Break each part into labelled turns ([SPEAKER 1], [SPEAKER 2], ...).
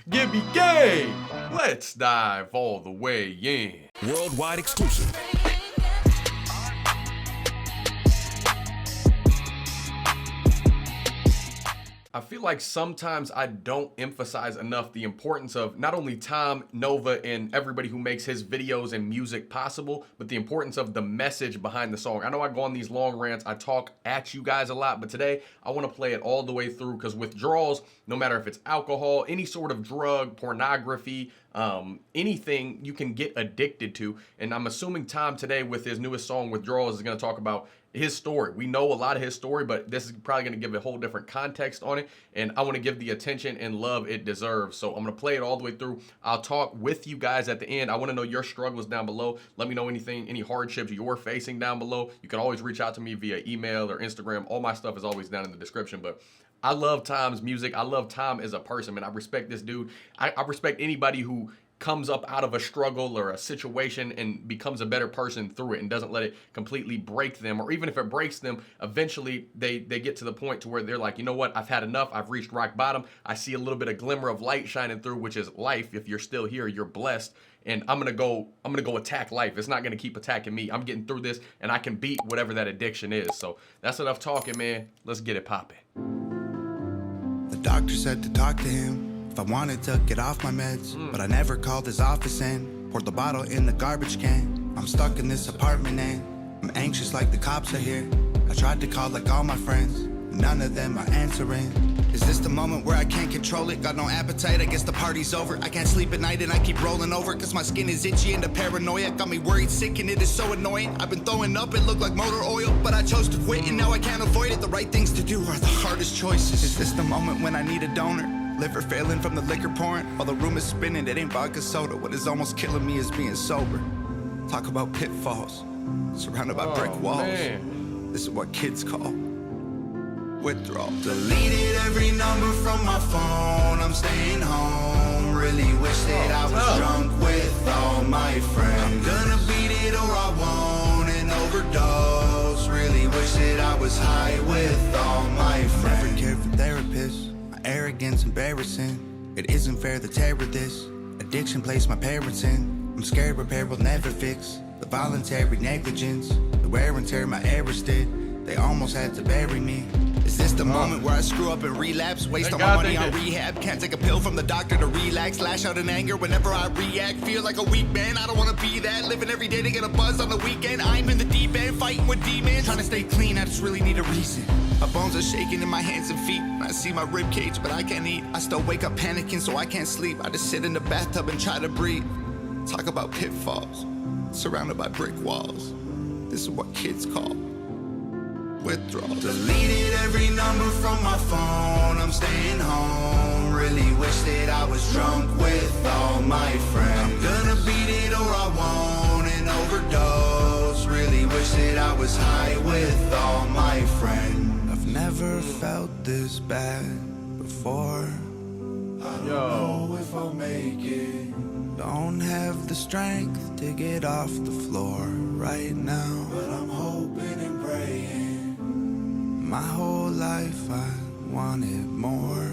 [SPEAKER 1] Give me game. Let's dive all the way in.
[SPEAKER 2] Worldwide exclusive.
[SPEAKER 1] I feel like sometimes I don't emphasize enough the importance of not only Tom, Nova, and everybody who makes his videos and music possible, but the importance of the message behind the song. I know I go on these long rants, I talk at you guys a lot, but today I want to play it all the way through because withdrawals, no matter if it's alcohol, any sort of drug, pornography, anything you can get addicted to. And I'm assuming Tom today with his newest song, Withdrawals, is going to talk about his story. We know a lot of his story, but this is probably going to give a whole different context on it. And I want to give the attention and love it deserves. So I'm going to play it all the way through. I'll talk with you guys at the end. I want to know your struggles down below. Let me know anything, any hardships you're facing down below. You can always reach out to me via email or Instagram. All my stuff is always down in the description. But I love Tom's music. I love Tom as a person, man. I respect this dude. I respect anybody who comes up out of a struggle or a situation and becomes a better person through it and doesn't let it completely break them. Or even if it breaks them, eventually they get to the point to where they're like, you know what, I've had enough. I've reached rock bottom. I see a little bit of glimmer of light shining through, which is life. If you're still here, you're blessed. And I'm gonna go attack life. It's not gonna keep attacking me. I'm getting through this and I can beat whatever that addiction is. So that's enough talking, man. Let's get it popping.
[SPEAKER 3] The doctor said to talk to him if I wanted to get off my meds, but I never called his office and poured the bottle in the garbage can. I'm stuck in this apartment and I'm anxious like the cops are here. I tried to call like all my friends, none of them are answering. Is this the moment where I can't control it? Got no appetite, I guess the party's over. I can't sleep at night and I keep rolling over cause my skin is itchy and the paranoia got me worried sick and it is so annoying. I've been throwing up, it looked like motor oil, but I chose to quit and now I can't avoid it. The right things to do are the hardest choices. Is this the moment when I need a donor? Liver failing from the liquor pouring, while the room is spinning, it ain't vodka soda. What is almost killing me is being sober. Talk about pitfalls, surrounded by brick walls.
[SPEAKER 1] Man.
[SPEAKER 3] This is what kids call withdrawal. Deleted every number from my phone, I'm staying home. Really wish that I was drunk with all my friends. I'm gonna beat it or I won't and overdose. Really wish that I was high with all my friends. Never cared for therapists. Arrogance embarrassing. It isn't fair the terror this addiction placed my parents in. I'm scared repair will never fix the voluntary negligence, the wear and tear my errors did. They almost had to bury me. Is this the moment where I screw up and relapse? Waste all my money on rehab. Can't take a pill from the doctor to relax. Lash out in anger whenever I react. Feel like a weak man, I don't wanna be that. Living every day to get a buzz on the weekend. I'm in the deep end, fighting with demons. Trying to stay clean, I just really need a reason. My bones are shaking in my hands and feet. I see my rib cage, but I can't eat. I still wake up panicking, so I can't sleep. I just sit in the bathtub and try to breathe. Talk about pitfalls, surrounded by brick walls. This is what kids call withdrawal. Deleted every number from my phone, I'm staying home. Really wish that I was drunk with all my friends. I'm gonna beat it or I won't and overdose. Really wish that I was high with all my friends. I've never felt this bad before. I don't know if I'll make it. Don't have the strength to get off the floor right now, but I'm hoping and praying. My whole life I wanted more.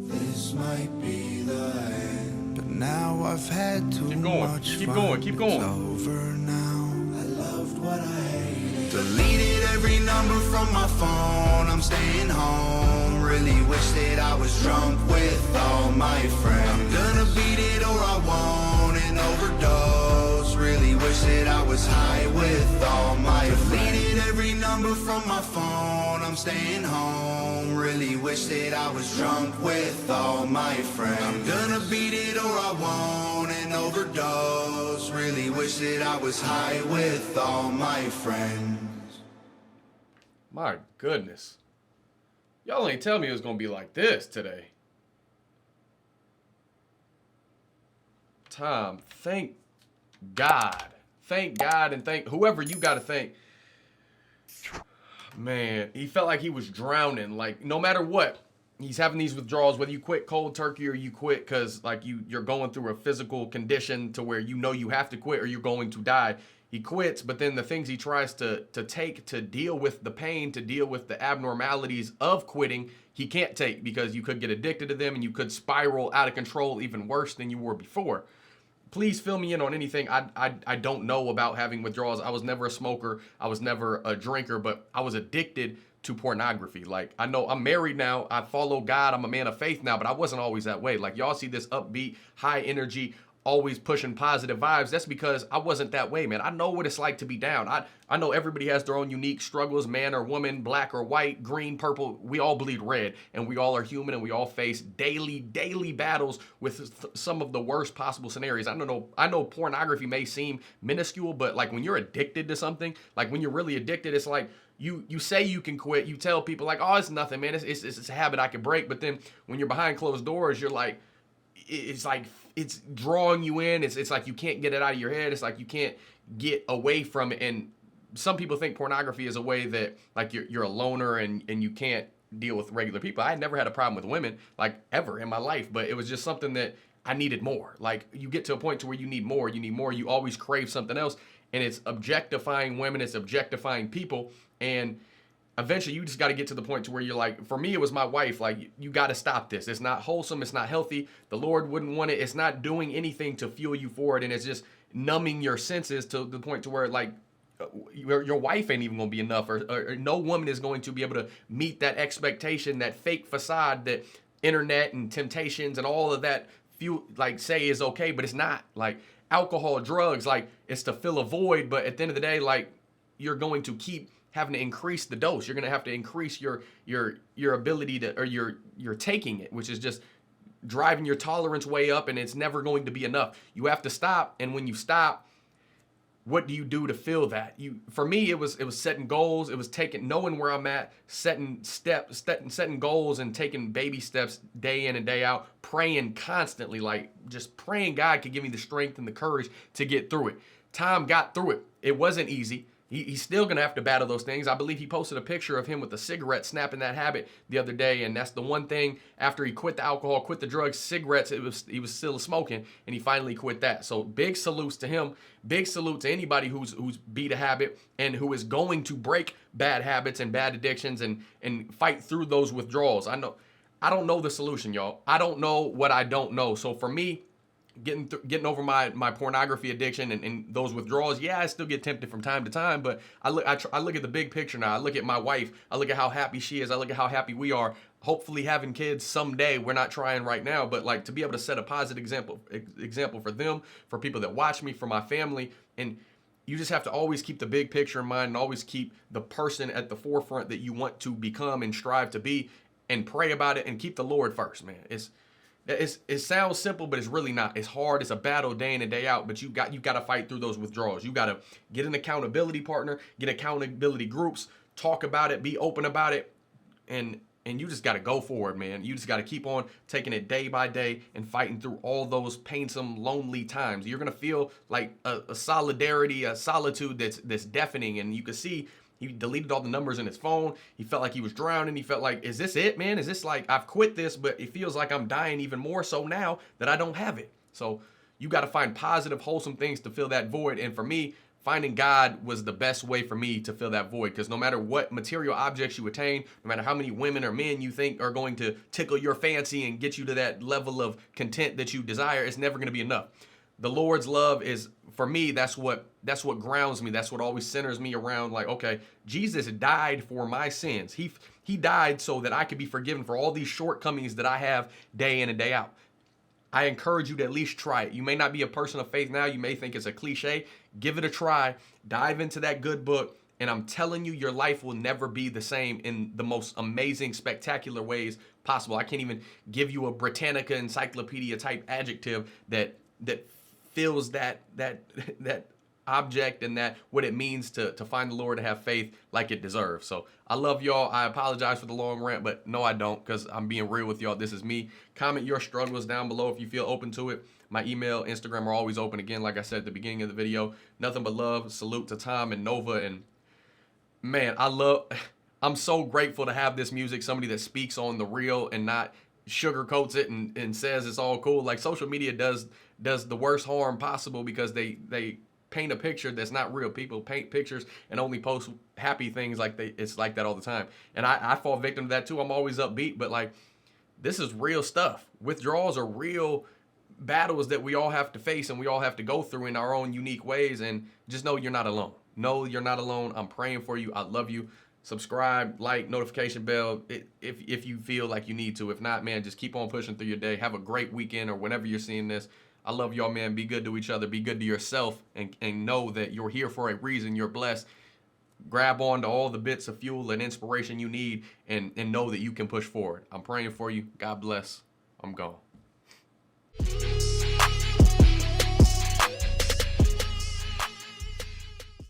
[SPEAKER 3] This might be the end, but now I've had too much fun.
[SPEAKER 1] Keep going.
[SPEAKER 3] It's over now. I loved what I hated. Deleted every number from my phone. I'm staying home. Really wish that I was drunk with all my friends. I'm gonna beat it or I won't and overdose. Really wish that I was high with all my friends. Deleted every number from my phone. I'm staying home. Really wish that I was drunk with all my friends. I'm gonna beat it or I won't and overdose. Really wish that I was high with all my friends.
[SPEAKER 1] My goodness. Y'all ain't tell me it was gonna be like this today. Tom, thank God. Thank God and thank whoever you gotta thank. Man, he felt like he was drowning. Like, no matter what, he's having these withdrawals, whether you quit cold turkey or you quit because, like, you're going through a physical condition to where you know you have to quit or you're going to die. he quits, but then the things he tries to take to deal with the pain, to deal with the abnormalities of quitting, he can't take, because you could get addicted to them and you could spiral out of control even worse than you were before. Please fill me in on anything I don't know about having withdrawals. I was never a smoker. I was never a drinker, but I was addicted to pornography. Like, I know I'm married now. I follow God. I'm a man of faith now, but I wasn't always that way. Like, y'all see this upbeat, high energy, always pushing positive vibes. That's because I wasn't that way, man. I know what it's like to be down. I know everybody has their own unique struggles, man or woman, black or white, green, purple. We all bleed red, and we all are human, and we all face daily battles with some of the worst possible scenarios. I know pornography may seem minuscule, but like when you're addicted to something, like when you're really addicted, it's like you say you can quit. You tell people like, oh, it's nothing, man. It's a habit I can break. But then when you're behind closed doors, you're like, it's like it's drawing you in. It's like you can't get it out of your head. It's like you can't get away from it. And some people think pornography is a way that like you're a loner and you can't deal with regular people. I had never had a problem with women like ever in my life, but it was just something that I needed more. Like you get to a point to where you need more. You always crave something else, and it's objectifying women. It's objectifying people, and eventually you just got to get to the point to where you're like, for me, it was my wife. Like, you got to stop this. It's not wholesome. It's not healthy. The Lord wouldn't want it. It's not doing anything to fuel you forward. And it's just numbing your senses to the point to where like your wife ain't even going to be enough, or no woman is going to be able to meet that expectation, that fake facade that internet and temptations and all of that like say is okay, but it's not. Like alcohol, drugs, like it's to fill a void. But at the end of the day, like you're going to keep having to increase the dose. You're going to have to increase your ability to, or you're taking it, which is just driving your tolerance way up, and it's never going to be enough. You have to stop. And when you stop, what do you do to feel that? For me, it was setting goals. It was knowing where I'm at, setting goals and taking baby steps day in and day out, praying constantly, like just praying God could give me the strength and the courage to get through it. Tom got through it. It wasn't easy. He's still going to have to battle those things. I believe he posted a picture of him with a cigarette, snapping that habit the other day. And that's the one thing after he quit the alcohol, quit the drugs, cigarettes, he was still smoking, and he finally quit that. So big salutes to him. Big salute to anybody who's beat a habit and who is going to break bad habits and bad addictions and fight through those withdrawals. I don't know the solution, y'all. I don't know what I don't know. So for me, getting over my pornography addiction and those withdrawals, yeah, I still get tempted from time to time, but I look at the big picture now. I look at my wife. I look at how happy she is. I look at how happy we are. Hopefully having kids someday. We're not trying right now, but like to be able to set a positive example for them, for people that watch me, for my family. And you just have to always keep the big picture in mind and always keep the person at the forefront that you want to become and strive to be, and pray about it and keep the Lord first, man. It sounds simple, but it's really not. It's hard. It's a battle day in and day out, but you got to fight through those withdrawals. You got to get an accountability partner, get accountability groups, talk about it, be open about it, and you just got to go forward, man. You just got to keep on taking it day by day and fighting through all those painful, lonely times. You're going to feel like a solidarity, a solitude that's deafening, and you can see he deleted all the numbers in his phone. He felt like he was drowning. He felt like, is this it, man? Is this like, I've quit this, but it feels like I'm dying even more so now that I don't have it. So you got to find positive, wholesome things to fill that void. And for me, finding God was the best way for me to fill that void. Because no matter what material objects you attain, no matter how many women or men you think are going to tickle your fancy and get you to that level of content that you desire, it's never going to be enough. The Lord's love is, for me, that's what grounds me. That's what always centers me around, like, okay, Jesus died for my sins. He died so that I could be forgiven for all these shortcomings that I have day in and day out. I encourage you to at least try it. You may not be a person of faith now. You may think it's a cliche. Give it a try. Dive into that good book. And I'm telling you, your life will never be the same in the most amazing, spectacular ways possible. I can't even give you a Britannica encyclopedia type adjective that feels that object and that what it means to find the Lord, to have faith like it deserves. So I love y'all. I apologize for the long rant, but no, I don't, because I'm being real with y'all. This is me. Comment your struggles down below if you feel open to it. My email, Instagram are always open. Again, like I said at the beginning of the video, nothing but love. Salute to Tom and Nova. And man, I'm so grateful to have this music, somebody that speaks on the real and not sugarcoats it and says it's all cool. Like social media does the worst harm possible, because they paint a picture that's not real. People paint pictures and only post happy things like it's like that all the time. And I fall victim to that too. I'm always upbeat, but like, this is real stuff. Withdrawals are real battles that we all have to face and we all have to go through in our own unique ways. And just know you're not alone. No, you're not alone. I'm praying for you. I love you. Subscribe, like, notification bell if you feel like you need to. If not, man, just keep on pushing through your day. Have a great weekend or whenever you're seeing this. I love y'all, man. Be good to each other. Be good to yourself, and know that you're here for a reason. You're blessed. Grab on to all the bits of fuel and inspiration you need, and know that you can push forward. I'm praying for you. God bless. I'm gone.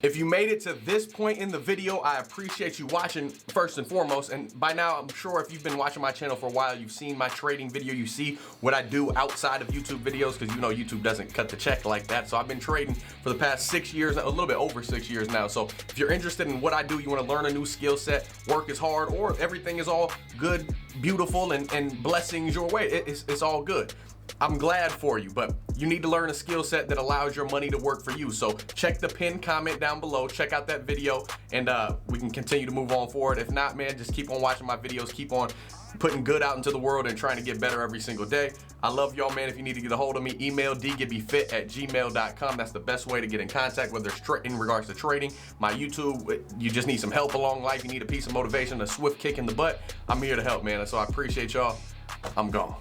[SPEAKER 1] If you made it to this point in the video, I appreciate you watching first and foremost. And by now, I'm sure if you've been watching my channel for a while, you've seen my trading video. You see what I do outside of YouTube videos, because you know YouTube doesn't cut the check like that. So I've been trading for the past 6 years, a little bit over 6 years now. So if you're interested in what I do, you want to learn a new skill set, work is hard, or everything is all good, beautiful, and blessings your way, it's all good. I'm glad for you, but you need to learn a skill set that allows your money to work for you. So check the pinned comment down below, check out that video, and we can continue to move on forward. If not, man, just keep on watching my videos, keep on putting good out into the world and trying to get better every single day. I love y'all, man. If you need to get a hold of me, email dgibbyfit@gmail.com. That's the best way to get in contact, whether it's in regards to trading. My YouTube, you just need some help along life, you need a piece of motivation, a swift kick in the butt, I'm here to help, man. So I appreciate y'all. I'm gone.